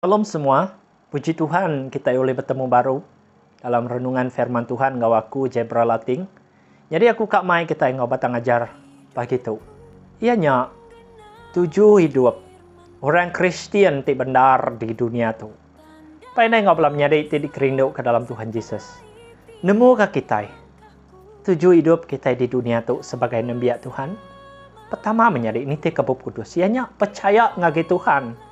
Shalom semua, puji Tuhan kita boleh bertemu baru dalam renungan firman Tuhan ngau aku Jebra Lating. Jadi aku kak mai kita ngau batang ajar pagi tu. Ianya 7 hidup orang Kristian ti benar di dunia tu. Painai ngau belam nyadai ti dikerindu ke dalam Tuhan Yesus. Nemu ke kita 7 hidup kita di dunia tu sebagai nabi Tuhan. Pertama menyadai ini ti Kebub Kudus. Ianya percaya ngagi Tuhan.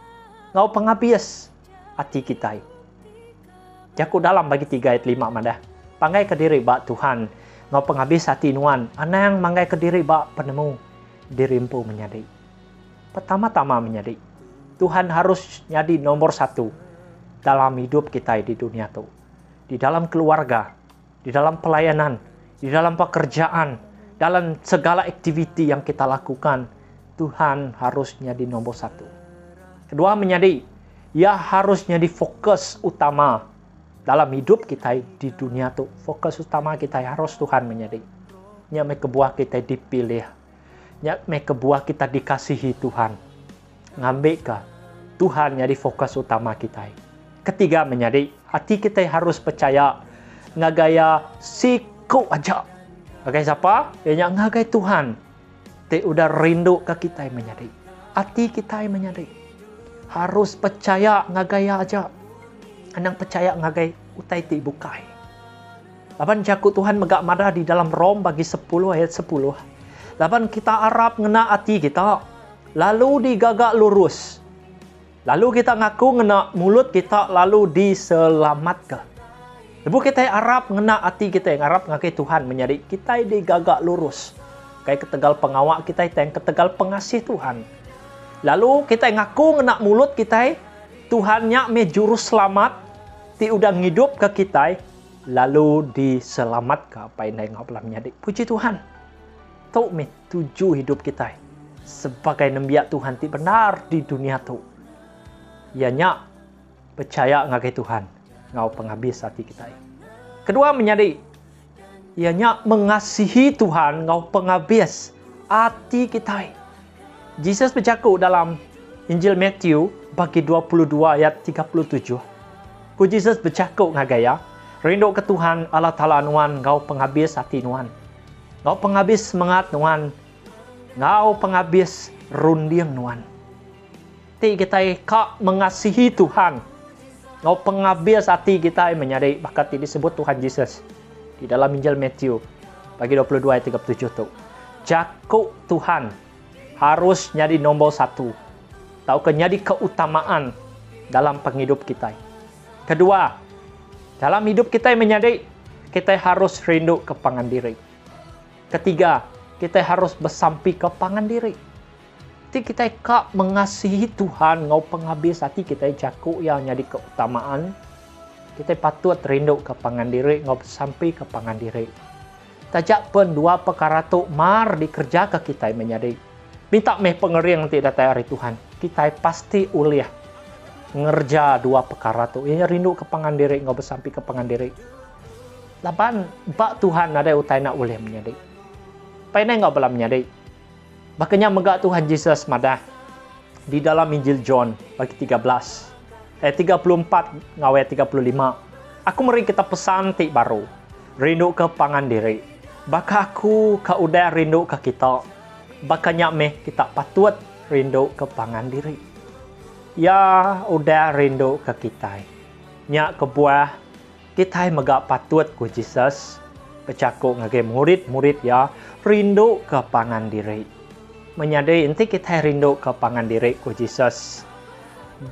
Ngau pengabis hati kita. Jaku dalam bagi 3 ayat 5 madah. Pangai ke diri bak Tuhan. Ngau pengabis hati nuan. Anang manggai ke diri bak penemu. Dirimpu menyadai. Pertama-tama menyadai. Tuhan harus jadi nomor 1 dalam hidup kita di dunia tu. Di dalam keluarga. Di dalam pelayanan. Di dalam pekerjaan. Dalam segala aktiviti yang kita lakukan. Tuhan harus jadi nomor 1. Kedua menyadari, ia harus jadi fokus utama dalam hidup kita di dunia tu. Fokus utama kita harus Tuhan menyadari. Nya me kebuah kita dipilih. Nya me kebuah kita dikasihi Tuhan. Ngambil ke Tuhan jadi fokus utama kita. Ketiga menyadari, hati kita harus percaya ngagaya siku aja. Ngagai siapa? Ia ngagai Tuhan. Te udah rindu ke kita menyadari. Hati kita menyadari. Harus percaya ngagaya aja. Anang percaya ngagai utai ti bukai. Laban jaku Tuhan megak madah di dalam Rom bagi 10 ayat 10. Laban kita harap ngena hati kita. Lalu digagak lurus. Lalu kita ngaku ngena mulut kita lalu diselamatkan. Lebu kita harap ngena hati kita yang harap ngagai Tuhan menyadari kita digagak lurus. Kayak ketegal pengawak kita yang ketegal pengasih Tuhan. Lalu kita ngaku ngena mulut kita, Tuhannya me juru selamat, ti udah ngidup ke kita, lalu diselamat ke apa yang ngau belam nyadik. Puji Tuhan. Tu me 7 hidup kita sebagai nabi Tuhan ti benar di dunia tu. Ianya percaya ngagai Tuhan, ngau penghabis hati kita. Kedua menyadari, ianya mengasihi Tuhan, ngau penghabis hati kita. Yesus bercakap dalam Injil Matthew bagi 22 ayat 37. Ku Yesus bercakap ngagaya, rindu ke Tuhan Allah Ta'ala nuan, ngau penghabis hati nuan. Ngau penghabis semangat nuan. Ngau penghabis runding nuan. Ti kita kak mengasihi Tuhan. Ngau penghabis hati kita menyadari bakat disebut Tuhan Yesus di dalam Injil Matthew bagi 22 ayat 37 tu. Jakuk Tuhan harus jadi nombor 1. Tahu ke jadi keutamaan dalam penghidup kita. Kedua, dalam hidup kita menyadari kita harus rindu ke pangan diri. Ketiga, kita harus bersampi ke pangan diri. Jadi kita kak mengasihi Tuhan, ngau penghabis hati kita jaku yang jadi keutamaan. Kita patut rindu ke pangan diri, ngau bersampi ke pangan diri. Tajak pun 2 perkara tu mar dikerja ke kita menyadari. Minta meh pengeriang tidak hari Tuhan. Kita pasti uliah ngerja 2 perkara tu. Ia rindu ke pangan diri, ngau bersampi ke pangan diri. Lapan bak Tuhan ada utai nak uliah menyadari. Painai ngau belam menyadari. Makanya megak Tuhan Yesus madah di dalam Injil John bagi 34 ngau ayat 35. Aku meri kita pesan ti baru. Rindu ke pangan diri. Baka aku ka udah rindu ke kita. Bakanya meh kita patut rindu ke pangan diri. Ya udah rindu ke kita. Nya kebuah kita megak patut ku Yesus. Kecakuk ngage murid-murid ya rindu ke pangan diri. Menyadari inti kita rindu ke pangan diri ku Yesus.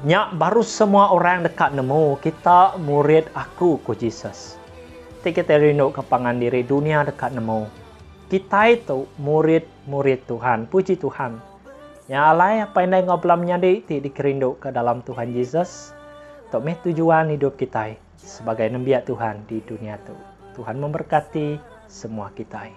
Nya baru semua orang dekat nemu kita murid aku ku Yesus. Inti kita rindu ke pangan diri dunia dekat nemu. Kita itu murid-murid Tuhan. Puji Tuhan. Yang alai apa yang ngau belam nyadi dikerindu ke dalam Tuhan Yesus. Untuk meh tujuan hidup kita sebagai nabi Tuhan di dunia itu. Tuhan memberkati semua kita.